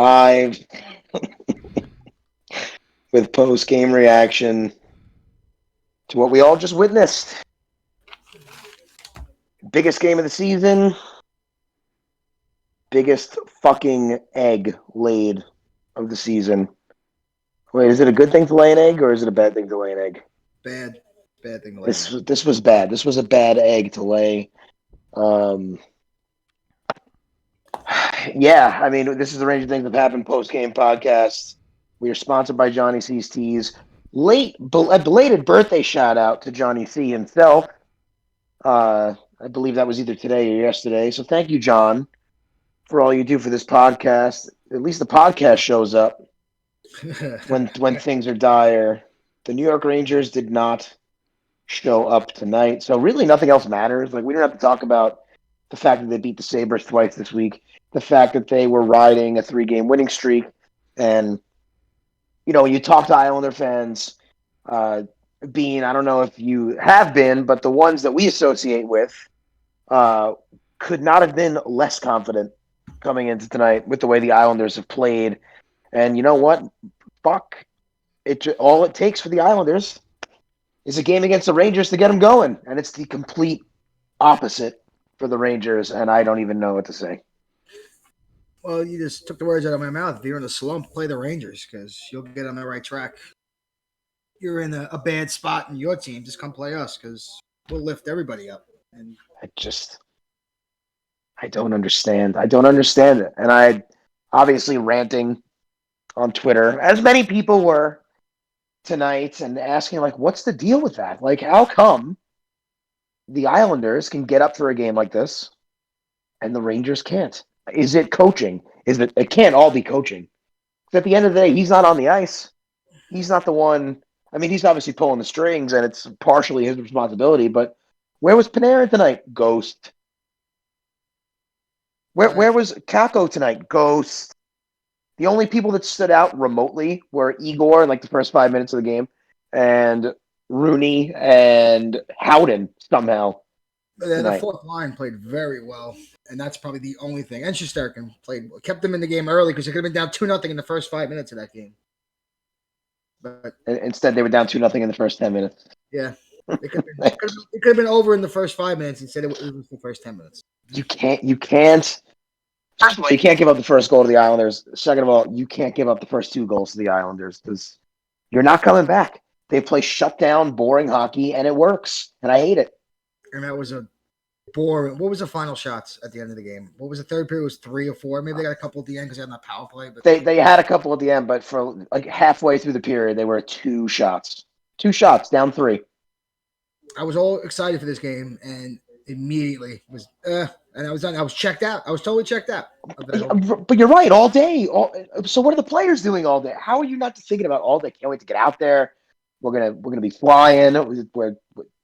live with post-game reaction to what we all just witnessed. Biggest game of the season. Biggest fucking egg laid of the season. Wait, is it a good thing to lay an egg or is it a bad thing to lay an egg? Bad thing to lay. This was bad. This was a bad egg to lay. Yeah, I mean, this is the range of things that happen post-game podcast. We are sponsored by Johnny C's Teas. Belated birthday shout out to Johnny C himself. I believe that was either today or yesterday. So thank you, John, for all you do for this podcast. At least the podcast shows up when things are dire. The New York Rangers did not show up tonight, so really nothing else matters. Like, we don't have to talk about the fact that they beat the Sabres twice this week, the fact that they were riding a 3-game winning streak, and when you talk to Islander fans, Bean, I don't know if you have been, but the ones that we associate with could not have been less confident coming into tonight with the way the Islanders have played. And you know what? Fuck. All it takes for the Islanders is a game against the Rangers to get them going. And it's the complete opposite for the Rangers, and I don't even know what to say. Well, you just took the words out of my mouth. If you're in a slump, play the Rangers because you'll get on the right track. You're in a bad spot in your team, just come play us because we'll lift everybody up. And I don't understand. I don't understand it. And I obviously ranting on Twitter, as many people were tonight, and asking, like, what's the deal with that? Like, how come the Islanders can get up for a game like this and the Rangers can't? Is it coaching? It can't all be coaching. At the end of the day, he's not on the ice. He's not the one. I mean, he's obviously pulling the strings, and it's partially his responsibility, but where was Panarin tonight? Ghost. Where was Kako tonight? Ghost. The only people that stood out remotely were Igor in like the first 5 minutes of the game, and Rooney and Howden somehow. then the fourth line played very well, and that's probably the only thing. And Shesterkin kept them in the game early because they could have been down 2-0 in the first 5 minutes of that game. But instead, they were down 2-0 in the first 10 minutes. Yeah, it could have been over in the first 5 minutes. Instead, it was the first 10 minutes. You can't. First of all, you can't give up the first goal to the Islanders. Second of all, you can't give up the first 2 goals to the Islanders because you're not coming back. They play shutdown, boring hockey, and it works. And I hate it. And that was a boring. What was the final shots at the end of the game? What was the third period? It was 3 or 4. Maybe they got a couple at the end because they had that power play. But they had a couple at the end, but for like halfway through the period, they were 2 shots. 2 shots, down 3. I was all excited for this game, and immediately was and I was done. I was checked out. I was totally checked out. But you're right, all day. So what are the players doing all day? How are you not thinking about all day? Can't wait to get out there. We're gonna be flying.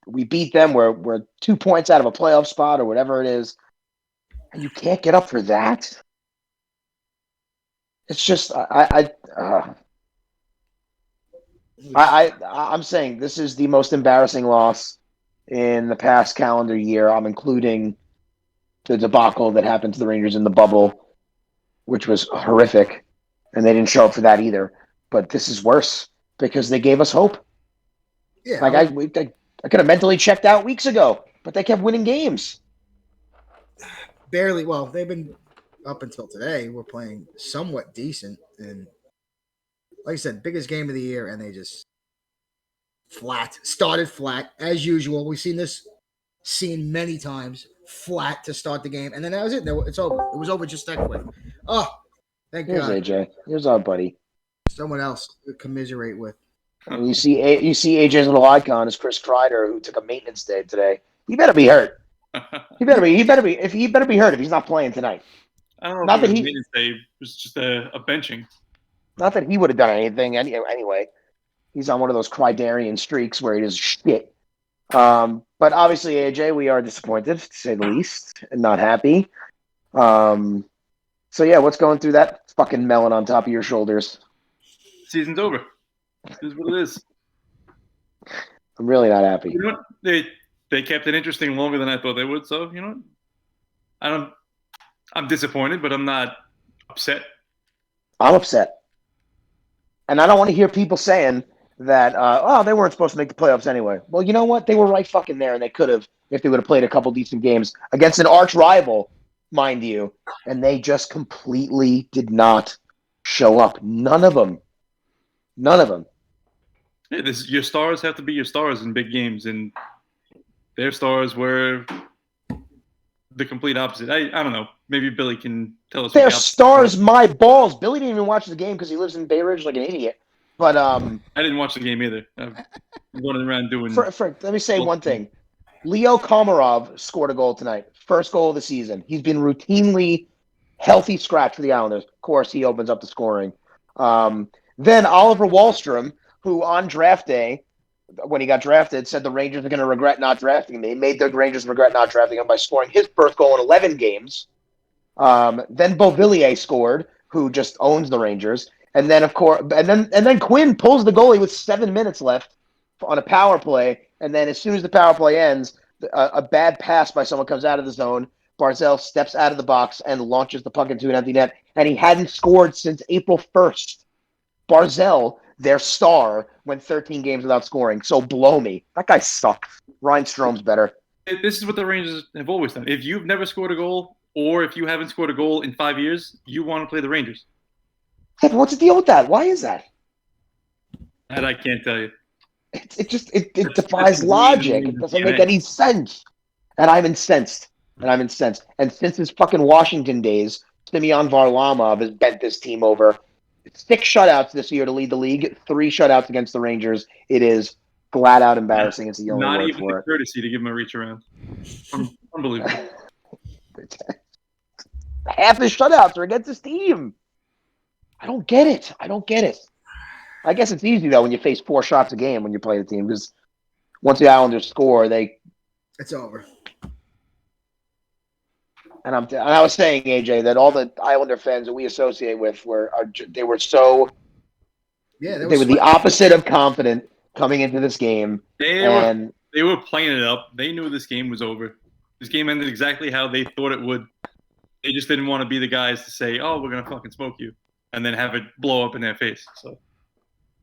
We beat them. We're 2 points out of a playoff spot or whatever it is, and you can't get up for that. It's just I'm saying this is the most embarrassing loss in the past calendar year. I'm including the debacle that happened to the Rangers in the bubble, which was horrific, and they didn't show up for that either. But this is worse because they gave us hope. Yeah, like I could have mentally checked out weeks ago, but they kept winning games. Barely. Well, they've been up until today. We're playing somewhat decent, and like I said, biggest game of the year, and they just started flat as usual. We've seen this scene many times. Flat to start the game, and then that was it. It's over. It was over just that quick. Oh, thank Here's God. AJ. Here's our buddy. Someone else to commiserate with. And you see AJ's little icon is Chris Kreider, who took a maintenance day today. He better be hurt. He better be hurt if he's not playing tonight. I don't know if it was maintenance day. It was just a benching. Not that he would have done anything anyway. He's on one of those Kreiderian streaks where he does shit. But obviously, AJ, we are disappointed, to say the least, and not happy. So yeah, what's going through that fucking melon on top of your shoulders? Season's over. This is what it is. I'm really not happy. You know what? They kept it interesting longer than I thought they would. So you know, I'm disappointed, but I'm not upset. I'm upset. And I don't want to hear people saying that, they weren't supposed to make the playoffs anyway. Well, you know what? They were right fucking there, and they could have if they would have played a couple decent games against an arch rival, mind you. And they just completely did not show up. None of them. None of them. Yeah, your stars have to be your stars in big games, and their stars were the complete opposite. I don't know. Maybe Billy can tell us. Their stars, my balls. Billy didn't even watch the game because he lives in Bay Ridge like an idiot. But I didn't watch the game either. I'm running around doing. Frank, let me say one thing. Leo Komarov scored a goal tonight. First goal of the season. He's been routinely healthy scratch for the Islanders. Of course, he opens up the scoring. Then Oliver Wahlstrom, who on draft day, when he got drafted, said the Rangers are going to regret not drafting him. They made the Rangers regret not drafting him by scoring his first goal in 11 games. Then Beauvillier scored, who just owns the Rangers. And then, of course, and then Quinn pulls the goalie with 7 minutes left on a power play. And then as soon as the power play ends, a bad pass by someone comes out of the zone. Barzell steps out of the box and launches the puck into an empty net. And he hadn't scored since April 1st. Barzell, their star, went 13 games without scoring. So blow me. That guy sucks. Ryan Strome's better. This is what the Rangers have always done. If you've never scored a goal, or if you haven't scored a goal in 5 years, you want to play the Rangers. Yeah, but what's the deal with that? Why is that? That I can't tell you. It defies logic. It doesn't make any sense. And I'm incensed. And since his fucking Washington days, Semyon Varlamov has bent this team over. 6 shutouts this year to lead the league, 3 shutouts against the Rangers. It is flat out embarrassing. It's the only Not word even for the it. courtesy to give him a reach around. Unbelievable. Half his shutouts are against his team. I don't get it. I guess it's easy, though, when you face 4 shots a game when you play the team, because once the Islanders score, it's over. And I was saying, AJ, that all the Islander fans that we associate with were so. Yeah, they were the opposite of confident coming into this game. They were playing it up. They knew this game was over. This game ended exactly how they thought it would. They just didn't want to be the guys to say, "Oh, we're gonna fucking smoke you," and then have it blow up in their face. So,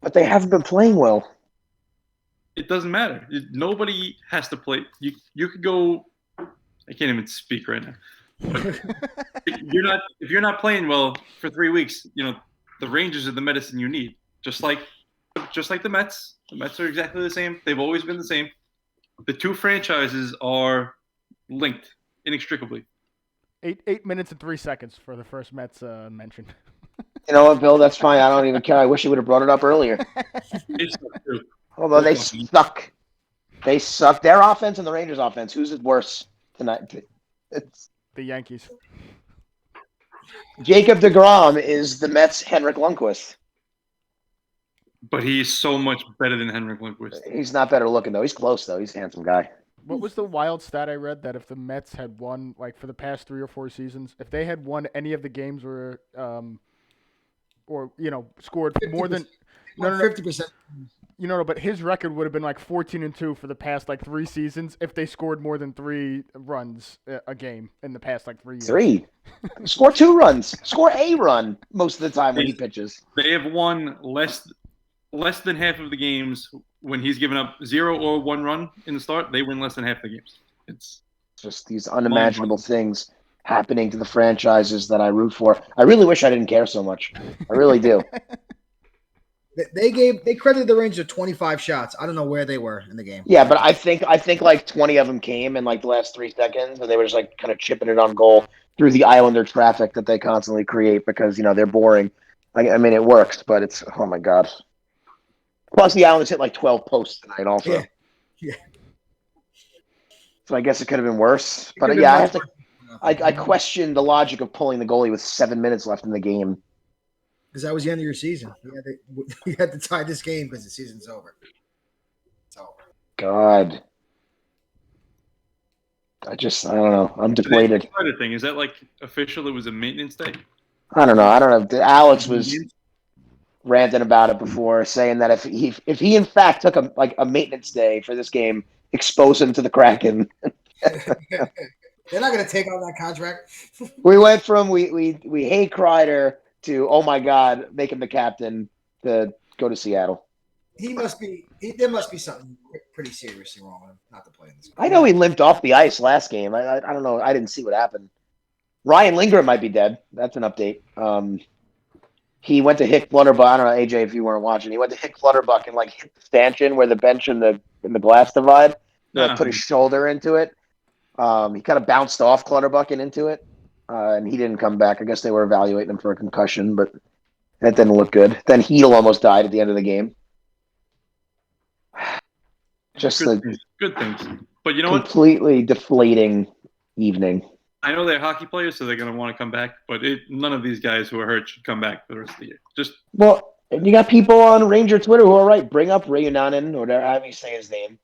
but they haven't been playing well. It doesn't matter. Nobody has to play. You could go. I can't even speak right now. But if you're not playing well for 3 weeks, the Rangers are the medicine you need. Just like the Mets. The Mets are exactly the same. They've always been the same. The two franchises are linked inextricably. 8 minutes and 3 seconds for the first Mets mention. You know what, Bill? That's fine. I don't even care. I wish you would have brought it up earlier. Although they suck. They suck. Their offense and the Rangers' offense. Who's worse tonight? It's the Yankees. Jacob deGrom is the Mets' Henrik Lundqvist. But he's so much better than Henrik Lundqvist. He's not better looking, though. He's close, though. He's a handsome guy. What was the wild stat I read that if the Mets had won, like for the past 3 or 4 seasons, if they had won any of the games where, scored 50%, more than 50%. But his record would have been like 14-2 for the past like 3 seasons if they scored more than 3 runs a game in the past like 3 years. 3. Score 2 runs. Score a run most of the time when he pitches. They have won less than half of the games when he's given up 0 or 1 run in the start. They win less than half the games. It's just these unimaginable things happening to the franchises that I root for. I really wish I didn't care so much. I really do. They credited the Rangers with 25 shots. I don't know where they were in the game. Yeah, but I think like 20 of them came in like the last 3 seconds, and they were just like kind of chipping it on goal through the Islander traffic that they constantly create because they're boring. I mean, it works, but it's oh my god. Plus, the Islanders hit like 12 posts tonight, also. Yeah. So I guess it could have been worse. But yeah, I question the logic of pulling the goalie with 7 minutes left in the game. Because that was the end of your season. You had to tie this game because the season's over. It's over. God. I don't know. I'm depleted. The thing is that like official? It was a maintenance day. I don't know. Alex was ranting about it before, saying that if he in fact took a maintenance day for this game, expose him to the Kraken. They're not going to take on that contract. We went from we hate Kreider to, oh my God, make him the captain to go to Seattle. There must be something pretty seriously wrong with him not to play in this game. I know he limped off the ice last game. I don't know. I didn't see what happened. Ryan Lindgren might be dead. That's an update. He went to hit Flutterbuck. I don't know, AJ, if you weren't watching. He went to hit Flutterbuck and like hit the stanchion where the bench and the glass divide. He like put his shoulder into it. He kind of bounced off Clutterbuck and into it, and he didn't come back. I guess they were evaluating him for a concussion, but that didn't look good. Then Heel almost died at the end of the game. Just good things. But you know completely deflating evening. I know they're hockey players, so they're going to want to come back, but none of these guys who are hurt should come back for the rest of the year. Well, you got people on Ranger Twitter who are right. Bring up Reunanen, or whatever, however you say his name.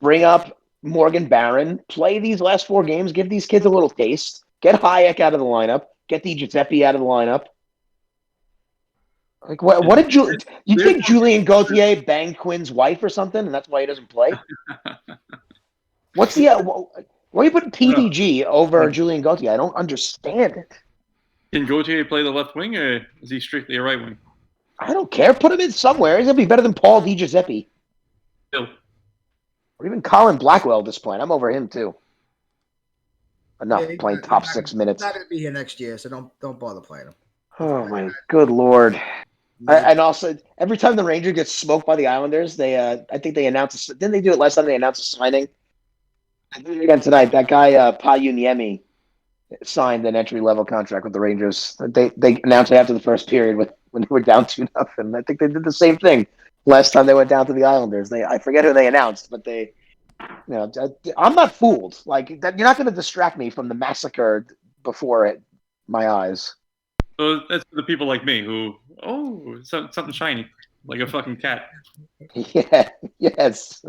Bring up Morgan Barron. Play these last 4 games. Give these kids a little taste. Get Hayek out of the lineup. Get Di Giuseppe out of the lineup. Like what did you think Julien Gauthier banged Quinn's wife or something, and that's why he doesn't play? What's the why are you putting PDG over Julien Gauthier? I don't understand it. Can Gauthier play the left wing, or is he strictly a right wing? I don't care. Put him in somewhere. He's gonna be better than Paul Di Giuseppe. Still. Or even Colin Blackwell at this point. I'm over him too. Enough playing top 6 minutes. He's not gonna be here next year, so don't bother playing him. Oh my good lord! And also, every time the Rangers get smoked by the Islanders, I think they announce. Didn't they do it last time? They announced a signing. I did it again tonight. That guy Payuniemi signed an entry-level contract with the Rangers. They announced it after the first period when they were down 2-0. I think they did the same thing last time they went down to the Islanders. I forget who they announced, but I'm not fooled. Like that, you're not going to distract me from the massacre before my eyes. So that's for the people like me who, something shiny, like a fucking cat. Yeah. Yes.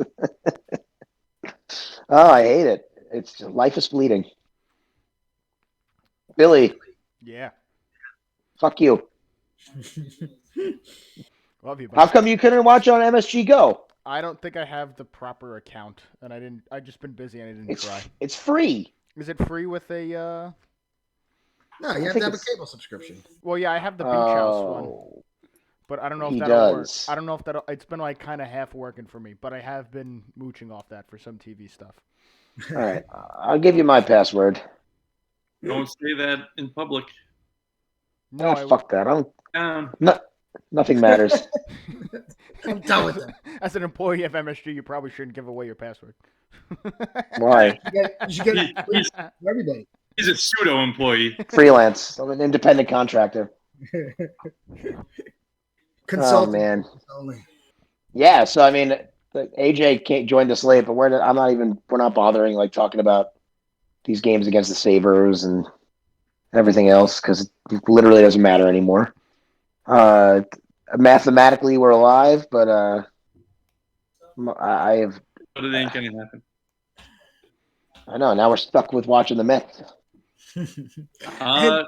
Oh, I hate it. It's life is fleeting. Billy. Yeah. Fuck you. Love you, buddy. How come you couldn't watch on MSG Go? I don't think I have the proper account, and I just been busy and I didn't try. It's free. Is it free with a? No, you have to have a cable subscription. Well, yeah, I have the Beach House one, but I don't know if that'll work. I don't know if that'll. It's been like kind of half working for me, but I have been mooching off that for some TV stuff. All right, I'll give you my password. Don't say that in public. No, fuck that. Nothing matters. I'm done with it. As an employee of MSG, you probably shouldn't give away your password. Why? You should get it for everybody. He's a pseudo-employee. Freelance. I'm an independent contractor. Consulting. Oh, man. Only. Yeah, so I mean, AJ joined us late, but we're not bothering like talking about these games against the Sabres and everything else because it literally doesn't matter anymore. Mathematically, we're alive, but I have. But it ain't gonna happen. I know. Now we're stuck with watching the Mets. I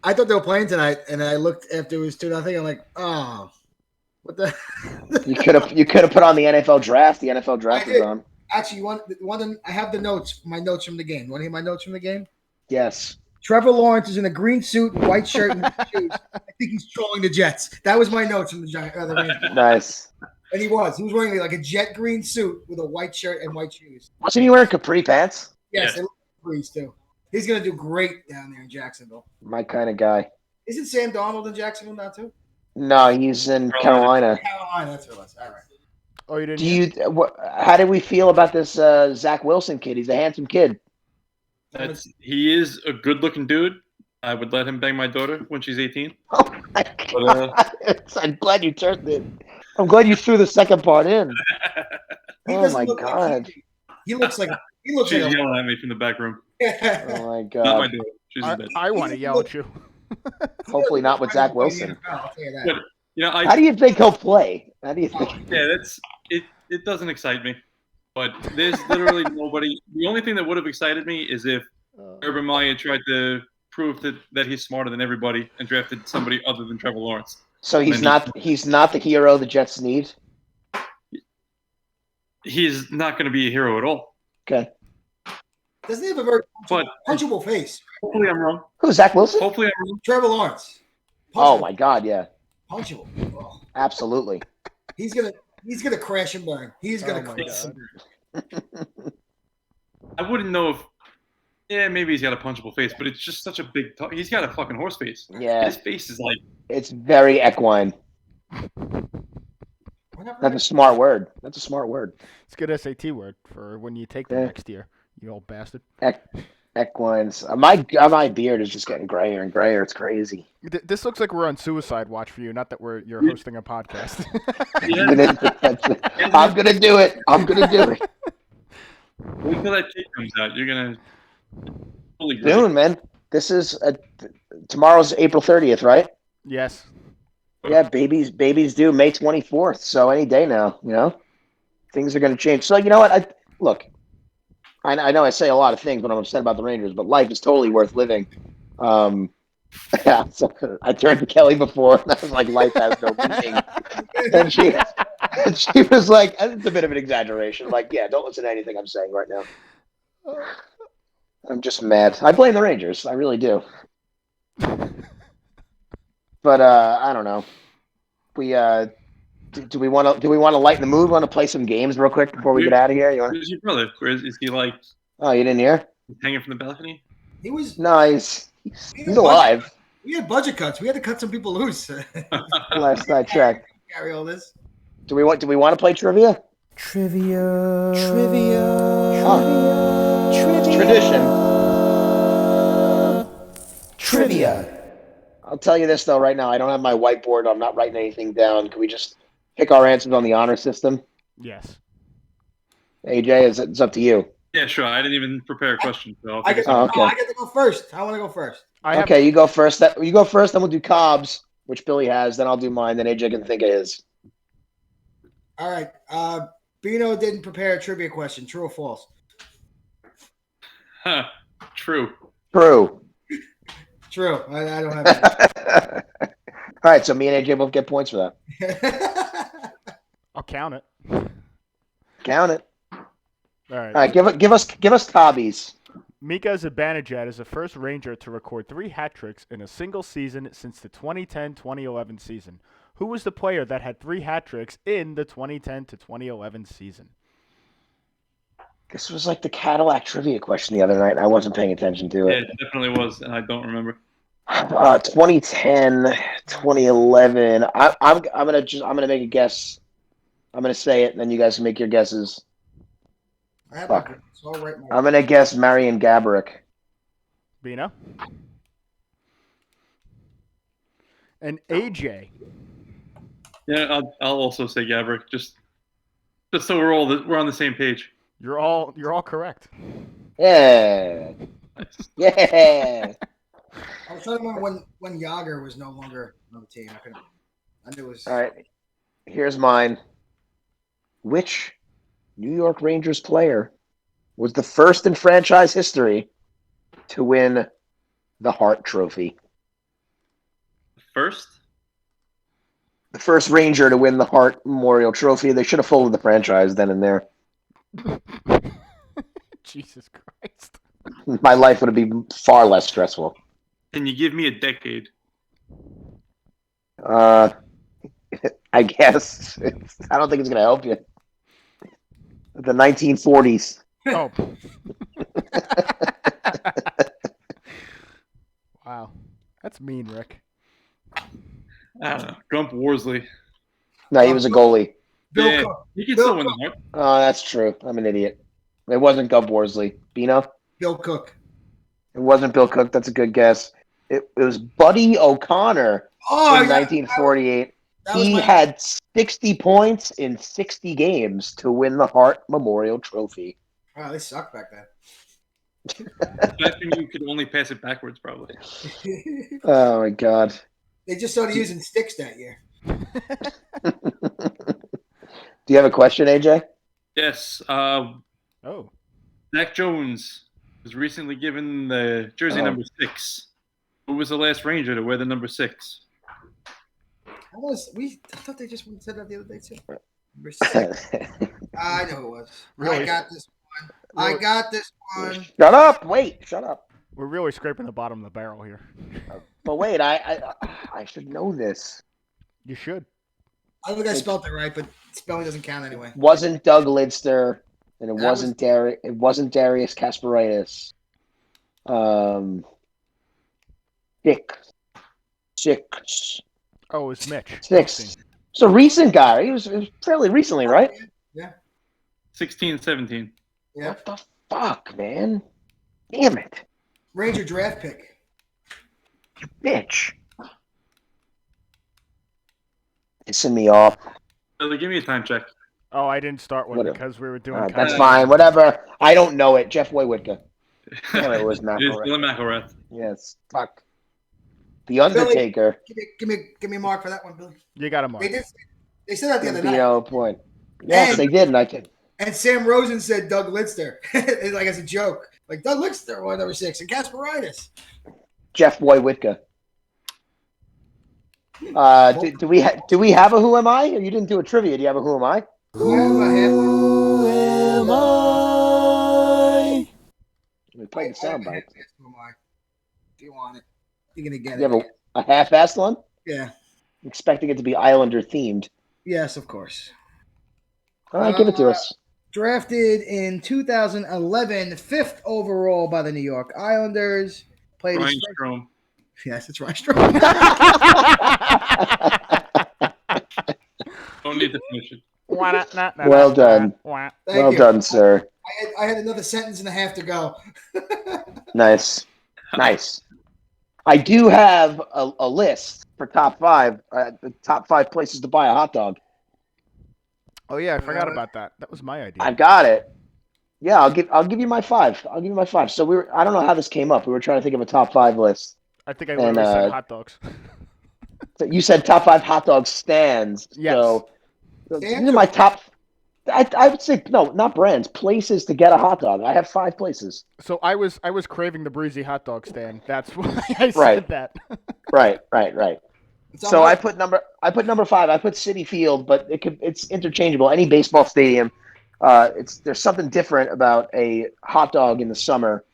thought they were playing tonight, and I looked after it was 2-0. I'm like, oh, what the? You could have put on the NFL draft. The NFL draft is on. Actually, I have the notes. My notes from the game. Want to hear my notes from the game? Yes. Trevor Lawrence is in a green suit, white shirt, and shoes. I think he's trolling the Jets. That was my notes from the Rangers. Nice. And he was wearing like a jet green suit with a white shirt and white shoes. Wasn't he wearing capri pants? Yes, they look capris too. He's gonna do great down there in Jacksonville. My kind of guy. Isn't Sam Donald in Jacksonville now too? No, he's in Carolina. Carolina, that's what it was. All right. Oh, you didn't. How did we feel about this Zach Wilson kid? He's a handsome kid. He is a good-looking dude. I would let him bang my daughter when she's 18. Oh my God. I'm glad you turned it. I'm glad you threw the second part in. Oh my God. He looks like She's yelling at me from the back room. Oh my God. Not my daughter. She's in bed. I want to yell at you. Hopefully not with Zach Wilson. I'll tell you that. But, how do you think he'll play? How do you think? Yeah, it doesn't excite me. But there's literally nobody. The only thing that would have excited me is if Urban Meyer tried to prove that he's smarter than everybody and drafted somebody other than Trevor Lawrence. So he's not the hero the Jets need? He's not going to be a hero at all. Okay. Doesn't he have a very punchable face? Hopefully I'm wrong. Who, Zach Wilson? Hopefully I'm wrong. Trevor Lawrence. Oh my God, yeah, Punchable. Oh. absolutely. He's gonna crash and burn. He's gonna Oh my crash God. and burn. I wouldn't know if. Yeah, maybe he's got a punchable face, but it's just such a big. He's got a fucking horse face. Yeah, His face is like. it's very equine. That's a smart word. That's a smart word. It's a good SAT word for when you take them Yeah. next year. You old bastard. Equines. My beard is just getting grayer and grayer. It's crazy. This looks like we're on suicide watch for you. Not that you're hosting a podcast. I'm gonna do it. I'm gonna do it Wait till that kid comes out. You're gonna. Holy great. soon, man. This is tomorrow's April 30th, right? Yes. Yeah, babies due May 24th. So any day now, things are gonna change. So you know what? I know I say a lot of things when I'm upset about the Rangers, but life is totally worth living. Yeah, so I turned to Kelly before, and I was like, "Life has no meaning," and she was like, "It's a bit of an exaggeration." I'm like, yeah, don't listen to anything I'm saying right now. I'm just mad. I blame the Rangers. I really do. But I don't know. We do we want to lighten the mood? Want to play some games real quick before we get out of here? You want? Where's your brother? Is he like Oh, you didn't hear? hanging from the balcony? He was. No, he's alive. We had budget cuts. We had to cut some people loose. Last I checked. Carry all this. Do we want to play trivia? Trivia. Tradition. Trivia. I'll tell you this though, right now, I don't have my whiteboard. I'm not writing anything down. Can we just pick our answers on the honor system? Yes. AJ, it's up to you. Yeah, sure. I didn't even prepare a question, so I get okay. to go first. I want to go first. Okay, you go first. You go first, then we'll do Cobb's, which Billy has. Then I'll do mine. Then AJ can think of his. All right. Beano didn't prepare a trivia question. True or false? Huh. True. True. True. I don't have that. All right, so me and AJ both get points for that. I'll count it. Count it. All right. All right, give us Cobb's. Mika Zibanejad is the first Ranger to record 3 hat tricks in a single season since the 2010-2011 season. Who was the player that had 3 hat tricks in the 2010 to 2011 season? This was like the Cadillac trivia question the other night, and I wasn't paying attention to Yeah, it. it definitely was, and I don't remember. 2010, 2011. I'm gonna make a guess. I'm gonna say it, and then you guys can make your guesses. Fuck. I'm gonna guess Marian Gaborik. Bina? And AJ. Yeah, I'll also say Gabrick, just so we're on the same page. You're all correct. Yeah. Yeah. I was trying to remember when Yager was no longer on the team. I knew it was. All right. Here's mine. Which New York Rangers player was the first in franchise history to win the Hart Trophy? First? The first Ranger to win the Hart Memorial Trophy. They should have folded the franchise then and there. Jesus Christ. My life would be far less stressful. Can you give me a decade? I guess. I don't think it's going to help you. The 1940s. Oh. Wow. That's mean, Rick. I don't know. Gump Worsley. No, he was a goalie. Yeah, he can still win the Hart. Oh, that's true. I'm an idiot. It wasn't Gump Worsley. Bino? Bill Cook. It wasn't Bill Cook. That's a good guess. It was Buddy O'Connor in 1948. He had 60 points in 60 games to win the Hart Memorial Trophy. Wow, they sucked back then. I think you could only pass it backwards, probably. Oh, my God. They just started using sticks that year. Do you have a question, AJ? Yes. Oh. Zach Jones was recently given the jersey number 6. Who was the last Ranger to wear the number 6? I thought they just said that the other day too. Number 6. I know it was. Really? I got this one. Shut up. Wait, shut up. We're really scraping the bottom of the barrel here. But wait, I should know this. You should. I don't think I spelled it right, but spelling doesn't count anyway. Wasn't Doug Lidster, and it That was- wasn't It wasn't Darius Kasparaitis. Six. Oh, it's Mitch. Six. It's a recent guy. It was fairly recently, right? Yeah. 16, 17. Yeah. What the fuck, man? Damn it, Ranger draft pick. you bitch! Pissing me off. Billy, give me a time check. Oh, I didn't start one Whatever. because we were doing. That's content. fine. Whatever. I don't know it. Jeff Waywitka. Damn it, it was It is McElrath. Dylan McElrath. Yes. Fuck. The Undertaker. Give me a mark for that one, Billy. You got a mark. They said that the other night. Beano point. Yes, And- they did, and I can. And Sam Rosen said Doug Lidster, like as a joke, like Doug Lidster, went number 6, and Kasparaitis. Jeff Waywitka. Do we have a Who Am I? You didn't do a trivia. Do you have a Who Am I? Who am I? We played the soundbite. Do you want it? You're gonna get You it. have a half-assed one? Yeah. Expecting it to be Islander themed. Yes, of course. All right, give it to us. Drafted in 2011, 5th overall by the New York Islanders. Played Ryan his first- Strome. Yes, it's Ryan Strome. Don't need to finish it. Well done. Thank Well you. done, sir. I had another sentence and a half to go. Nice. Nice. I do have a list for top 5. The top 5 places to buy a hot dog. Oh yeah, I forgot about that. That was my idea. I've got it. Yeah, I'll give you my 5. I'll give you my 5. So I don't know how this came up. We were trying to think of a top 5 list. I think I literally said hot dogs. So you said top 5 hot dog stands. Yes. So these Stands are my top. I would say no, not brands. Places to get a hot dog. I have 5 places. So I was craving the breezy hot dog stand. That's why I said Right. that. Right. It's So on I my- put number 5. I put City Field, but it's interchangeable. Any baseball stadium. There's something different about a hot dog in the summer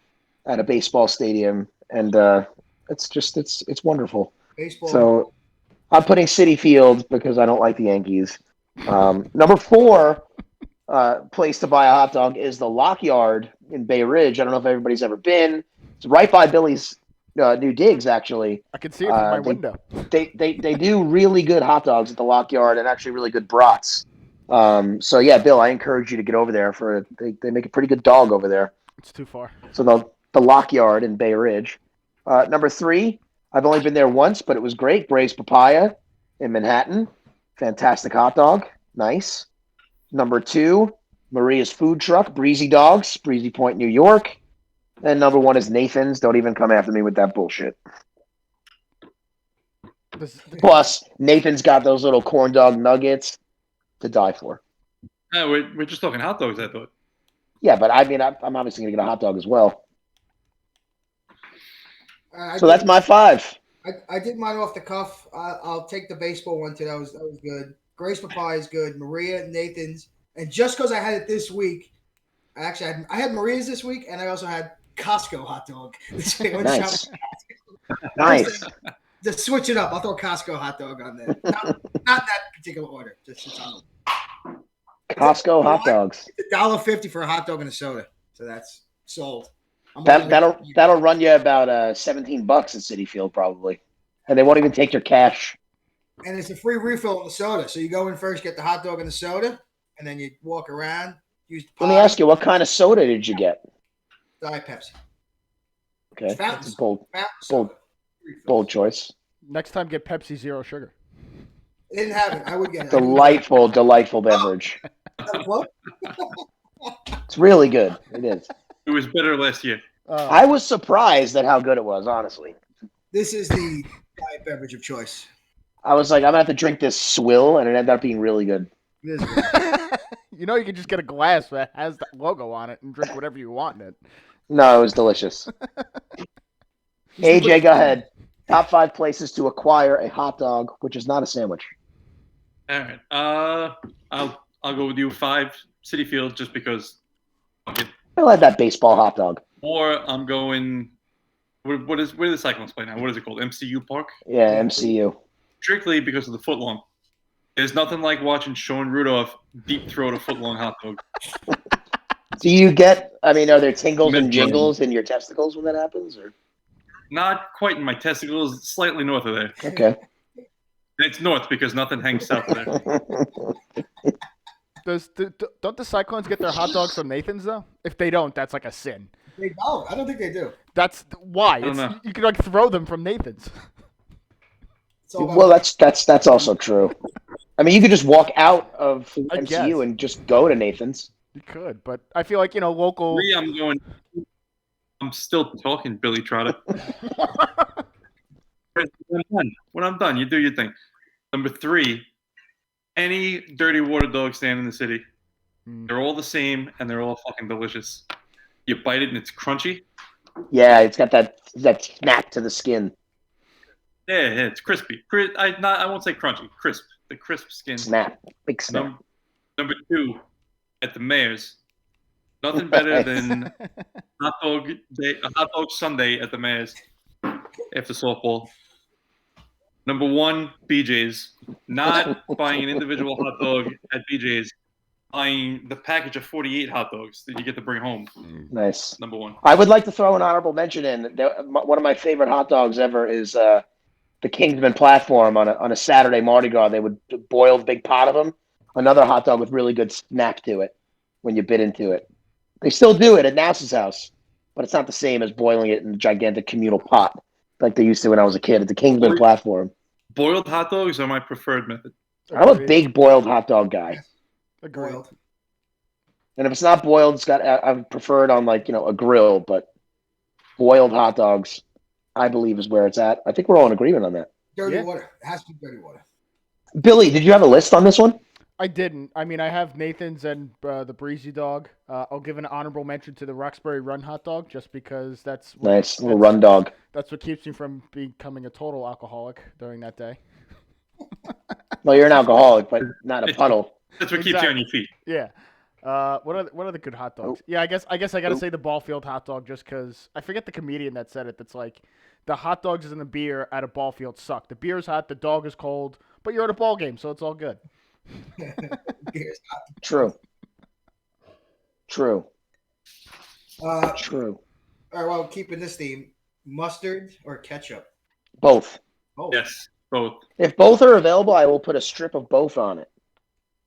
at a baseball stadium, and it's wonderful. baseball. So I'm putting City Field because I don't like the Yankees. Number 4 place to buy a hot dog is the Lock Yard in Bay Ridge. I don't know if everybody's ever been. It's right by Billy's new digs, actually. I can see it from my window. They do really good hot dogs at the Lock Yard and actually really good brats. So yeah, Bill, I encourage you to get over there they make a pretty good dog over there. It's too far. So the Lock Yard in Bay Ridge. Number 3, I've only been there once, but it was great. Bray's Papaya in Manhattan. Fantastic hot dog. Nice. Number 2, Maria's Food Truck, Breezy Dogs, Breezy Point, New York. And number 1 is Nathan's. Don't even come after me with that bullshit. Plus, Nathan's got those little corn dog nuggets to die for. No, we're just talking hot dogs, I thought. Yeah, but I mean, I'm obviously going to get a hot dog as well. I So did- that's my 5. I did mine off the cuff. I'll take the baseball one too. That was good. Grace Papaya is good. Maria, Nathan's, and just because I had it this week, I had Maria's this week, and I also had Costco hot dog. This week. I went Nice. shopping. Nice. Just switch it up. I'll throw Costco hot dog on there. Not in that particular order. Just it's on. Costco hot dogs. It's $1.50 for a hot dog and a soda. So that's sold. That'll run you about $17 at City Field probably, and they won't even take your cash. And it's a free refill on the soda. So you go in first, get the hot dog and the soda, and then you walk around. Use Let me ask you, what kind of soda did you get? Diet Pepsi. Okay, Fountain that's a bold soda. bold choice. Next time, get Pepsi Zero Sugar. They didn't have it. I would get it. Delightful beverage. What? It's really good. It is. It was better last year. I was surprised at how good it was, honestly. This is the diet beverage of choice. I was like, I'm gonna have to drink this swill, and it ended up being really good. It is good. You know, you can just get a glass that has the logo on it and drink whatever you want in it. No, it was delicious. AJ, go ahead. Top 5 places to acquire a hot dog, which is not a sandwich. All right. I'll go with you 5 City Field just because. I like that baseball hot dog. Or I'm going Where do the Cyclones play now? What is it called? MCU Park? Yeah, MCU. Strictly because of the footlong. There's nothing like watching Sean Rudolph deep throat a footlong hot dog. Do you get? I mean, are there tingles and Mesmerizing. jingles in your testicles when that happens? Or Not quite in my testicles, slightly north of there. okay. And it's north because nothing hangs south of there. Don't the Cyclones get their hot dogs from Nathan's though? If they don't, that's like a sin. They don't. I don't think they do. That's why. don't know. You could like throw them from Nathan's. It's all about Well, that's also true. I mean, you could just walk out of I MCU guess. and just go to Nathan's. You could, but I feel like local. I'm still talking, Billy Trotter. When I'm done, you do your thing. Number 3, any dirty water dog stand in the city. They're all the same and they're all fucking delicious. You bite it and it's crunchy. Yeah, it's got that snap to the skin. Yeah, it's crispy. I won't say crunchy, crisp. The crisp skin. Snap, big snap. Number 2, at the Mayor's. Nothing better than a hot dog Sunday at the Mayor's after softball. Number 1, BJ's. Not buying an individual hot dog at BJ's. Buying the package of 48 hot dogs that you get to bring home. Nice. Number 1. I would like to throw an honorable mention in. One of my favorite hot dogs ever is the Kingsman platform on a Saturday Mardi Gras. They would boil a big pot of them. Another hot dog with really good snap to it when you bit into it. They still do it at Nass's house, but it's not the same as boiling it in a gigantic communal pot like they used to when I was a kid at the Kingsman platform. Boiled hot dogs are my preferred method. I'm a big boiled hot dog guy. Agreed. boiled. And if it's not boiled, I prefer it on a grill, but boiled hot dogs, I believe, is where it's at. I think we're all in agreement on that. Dirty Yeah. water. It has to be dirty water. Billy, did you have a list on this one? I didn't. I mean, I have Nathan's and the Breezy Dog. I'll give an honorable mention to the Roxbury Run hot dog, just because that's Nice little run dog. That's what keeps me from becoming a total alcoholic during that day. Well, you're an alcoholic, but not a puddle. That's what keeps you on your feet. Yeah. What are the good hot dogs? Yeah, I guess I gotta say the Ballfield hot dog, just because I forget the comedian that said it. That's like the hot dogs and the beer at a ball field suck. The beer's hot, the dog is cold, but you're at a ball game, so it's all good. Beer's hot. True. True. True. All right, well, keeping this theme, mustard or ketchup? Both. Oh, Yes, both. If both are available, I will put a strip of both on it.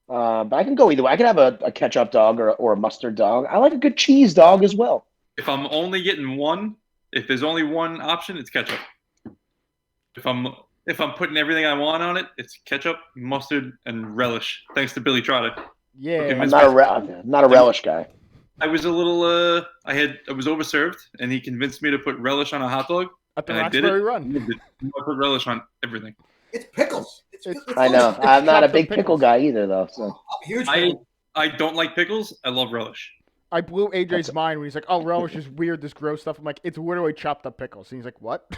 But I can go either way. I can have a ketchup dog or a mustard dog. I like a good cheese dog as well. If I'm only getting one, if there's only one option, it's ketchup. If I'm putting everything I want on it, it's ketchup, mustard, and relish. Thanks to Billy Trotter. Yeah. Okay, I'm not a relish guy. I was a little I was overserved, and he convinced me to put relish on a hot dog. At the And I did Roxbury it. Run. I put relish on everything. it's pickles. It's I know. I'm not a chopped big up pickle pickles. guy either, though. So I'm a huge I pickle. I don't like pickles. I love relish. I blew AJ's mind when he's like, "Oh, relish is weird. This gross stuff." I'm like, "It's literally chopped up pickles." And he's like, "What?"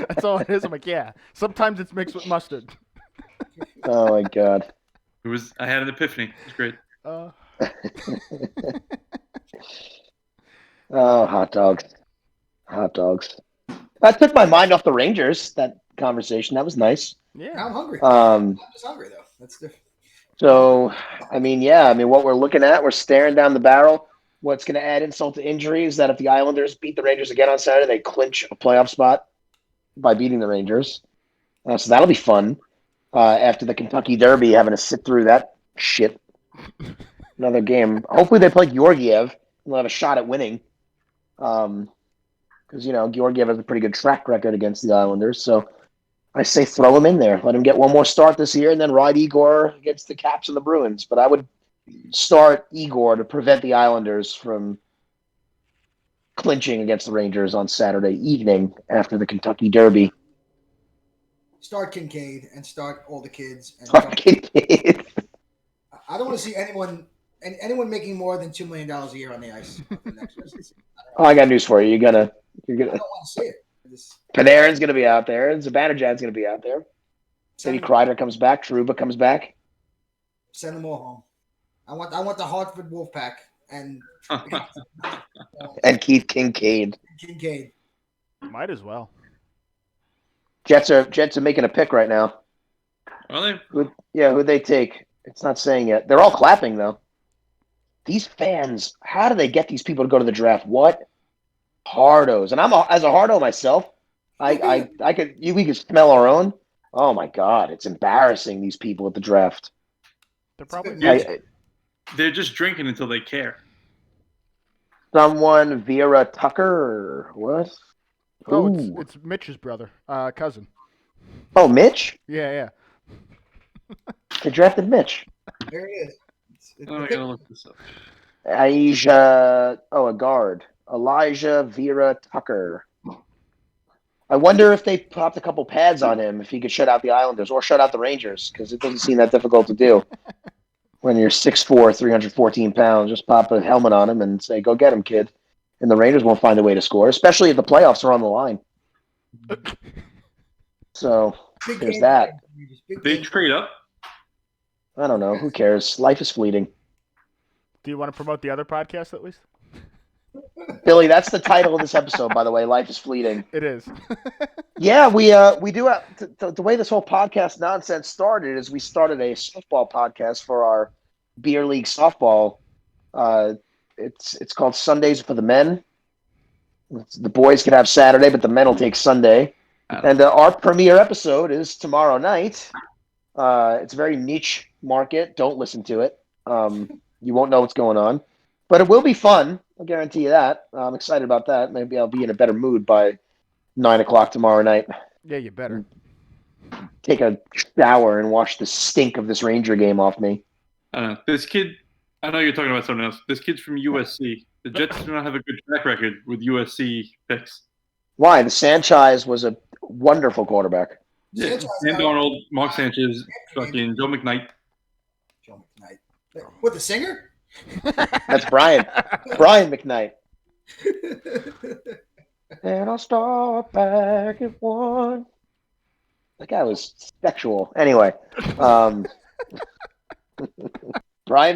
That's all it is. I'm like, "Yeah." Sometimes it's mixed with mustard. oh my god. I had an epiphany. It was great. Oh, hot dogs. Hot dogs. That took my mind off the Rangers, that conversation. That was nice. Yeah. I'm hungry. Um, I'm just hungry, though. That's different. So, what we're looking at, we're staring down the barrel. What's going to add insult to injury is that if the Islanders beat the Rangers again on Saturday, they clinch a playoff spot by beating the Rangers. So that'll be fun. After the Kentucky Derby, having to sit through that shit. Another game. Hopefully they play Georgiev and they'll have a shot at winning. Because, Georgiev has a pretty good track record against the Islanders. So I say throw him in there. Let him get one more start this year and then ride Igor against the Caps and the Bruins. But I would start Igor to prevent the Islanders from clinching against the Rangers on Saturday evening after the Kentucky Derby. Start Kincaid and start all the kids. And Kincaid. I don't want to see anyone making more than $2 million a year on the ice. For the next season. Oh, I got news for you. You're I gonna. don't want to see it. Panarin's gonna be out there. And Zibanejad's gonna be out there. Sidney Send, Kreider comes back. Trouba comes back. send them all home. I want the Hartford Wolfpack and And Keith Kincaid. Kincaid. Might as well. Jets are making a pick right now. Are they? Who'd they take? It's not saying yet. They're all clapping though. These fans, how do they get these people to go to the draft? What hardos? And as a hardo myself, we could smell our own. Oh my god, it's embarrassing these people at the draft. They're probably They're, they're just drinking until they care. Someone Vera Tucker or what? Oh, Ooh. it's Mitch's brother, cousin. Oh, Mitch? Yeah. They drafted Mitch. There it is. Oh, I gotta look this up. Aisha, a guard. Elijah Vera Tucker. I wonder if they popped a couple pads on him, if he could shut out the Islanders or shut out the Rangers, because it doesn't seem that difficult to do. When you're 6'4", 314 pounds, just pop a helmet on him and say, go get him, kid. And the Rangers won't find a way to score, especially if the playoffs are on the line. So there's that. They trade up. I don't know. Who cares? Life is fleeting. Do you want to promote the other podcast at least? Billy, that's the title of this episode, by the way. Life is fleeting. It is. Yeah, we do have the way this whole podcast nonsense started is we started a softball podcast for our beer league softball. It's called Sundays for the Men. The boys can have Saturday, but the men will take Sunday. And our premiere episode is tomorrow night. It's a very niche market. Don't listen to it. You won't know what's going on, but it will be fun. I'll guarantee you that. I'm excited about that. Maybe I'll be in a better mood by 9:00 tomorrow night. Yeah, you better. Take a shower and wash the stink of this Ranger game off me. This kid, I know you're talking about something else. This kid's from USC. The Jets do not have a good track record with USC picks. Why? The Sanchez was a wonderful quarterback. Yeah. Sam Darnold, Mark Sanchez, fucking Joe McKnight. Joe McKnight. What, the singer? That's Brian. Brian McKnight. And I'll start back at one. That guy was sexual. Anyway, Brian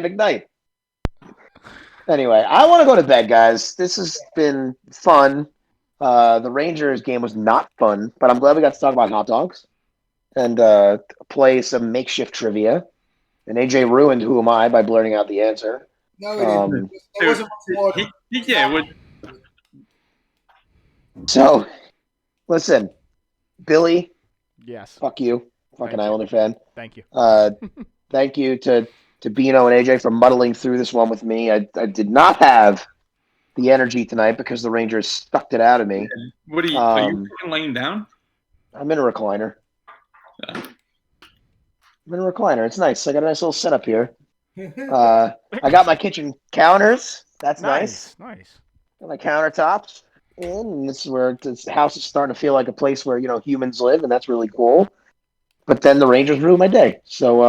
McKnight. Anyway, I want to go to bed, guys. This has been fun. The Rangers game was not fun, but I'm glad we got to talk about hot dogs and play some makeshift trivia. And AJ ruined Who Am I by blurting out the answer. No, it didn't. It wasn't much more. Yeah, So, listen, Billy, Yes. fuck you. Fucking Thank you. Islander fan. Thank you. Thank you to Beano and AJ for muddling through this one with me. I did not have the energy tonight because the Rangers sucked it out of me. What are you fucking laying down? I'm in a recliner. I'm in a recliner. It's nice. I got a nice little setup here. I got my kitchen counters. That's nice. Nice. Got my countertops in, and this is where this house is starting to feel like a place where humans live, and that's really cool. But then the Rangers ruined my day. So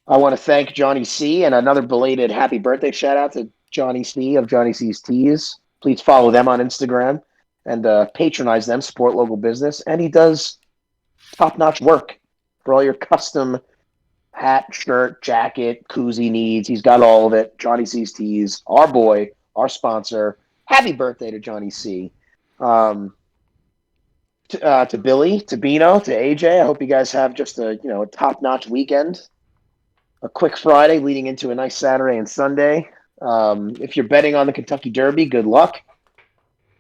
I want to thank Johnny C. and another belated happy birthday shout out to Johnny C. of Johnny C's Teas. Please follow them on Instagram and patronize them, support local business. And he does top-notch work for all your custom hat, shirt, jacket, koozie needs. He's got all of it. Johnny C's Teas, our boy, our sponsor. Happy birthday to Johnny C. To Billy, to Beano, to AJ. I hope you guys have just a top-notch weekend. A quick Friday leading into a nice Saturday and Sunday. If you're betting on the Kentucky Derby, good luck.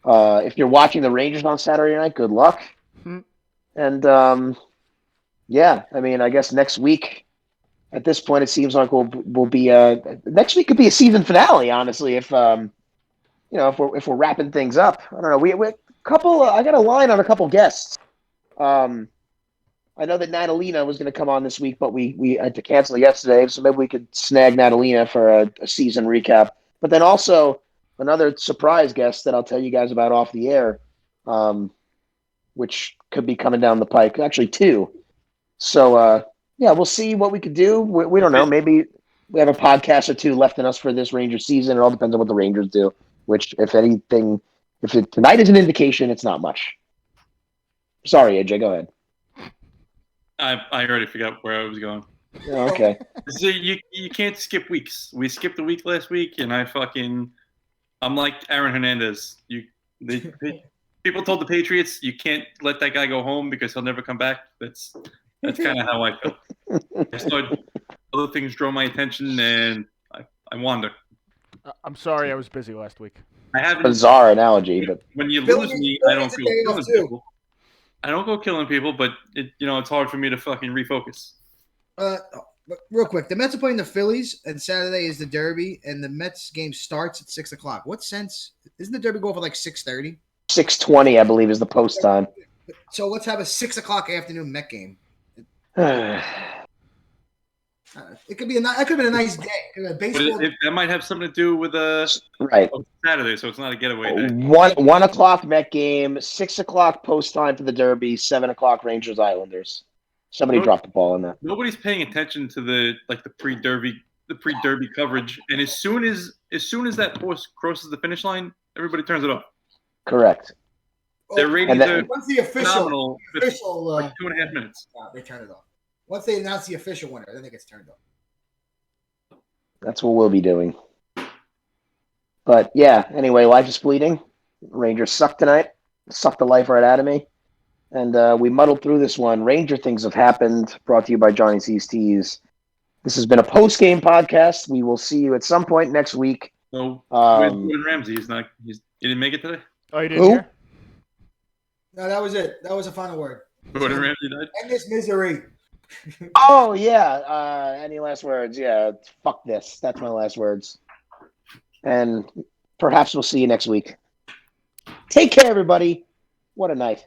If you're watching the Rangers on Saturday night, good luck. And yeah, I mean, I guess next week, at this point, it seems like we'll be next week could be a season finale. Honestly, if if we're wrapping things up, I don't know. We couple. I got a line on a couple guests. I know that Natalina was going to come on this week, but we had to cancel yesterday, so maybe we could snag Natalina for a season recap. But then also another surprise guest that I'll tell you guys about off the air, which could be coming down the pike. Actually, two. So, yeah, we'll see what we could do. We don't know. Maybe we have a podcast or two left in us for this Rangers season. It all depends on what the Rangers do, which, if anything, tonight is an indication, it's not much. Sorry, AJ, go ahead. I already forgot where I was going. Oh, okay. So you can't skip weeks. We skipped a week last week, and I'm like Aaron Hernandez. People told the Patriots you can't let that guy go home because he'll never come back. That's kind of how I felt. I started, other things draw my attention, and I wander. I'm sorry, I was busy last week. I haven't. Bizarre analogy, but When you Philly- lose me, Philly I don't gets a go day off, killing too. people. I don't go killing people, but it's hard for me to fucking refocus. But real quick, the Mets are playing the Phillies, and Saturday is the Derby, and the Mets game starts at 6:00. What sense? Isn't the Derby go for like 6:30? 6:20, I believe, is the post time. So let's have a 6:00 afternoon Met game. It could be that could have been a nice day. But Baseball. that might have something to do with Right. Saturday, so it's not a getaway day. 1 o'clock Met game, 6:00 post time for the Derby, 7:00 Rangers Islanders. Somebody dropped the ball on that. Nobody's paying attention to the pre-derby coverage, and as soon as that horse crosses the finish line, everybody turns it off. Correct. Their ratings are Once the official, phenomenal. Like 2.5 minutes. they turn it off. Once they announce the official winner, then it gets turned off. That's what we'll be doing. But yeah, anyway, life is fleeting. Rangers suck tonight. Sucked the life right out of me. And we muddled through this one. Ranger things have happened. Brought to you by Johnny C's Tees. This has been a post-game podcast. We will see you at some point next week. So Gordon Ramsay he didn't make it today. Oh, you didn't Who? hear? No, that was it. That was the final word. Gordon Ramsay died. End this misery. Oh, yeah. Any last words? Yeah, fuck this. That's my last words. And perhaps we'll see you next week. Take care, everybody. What a night.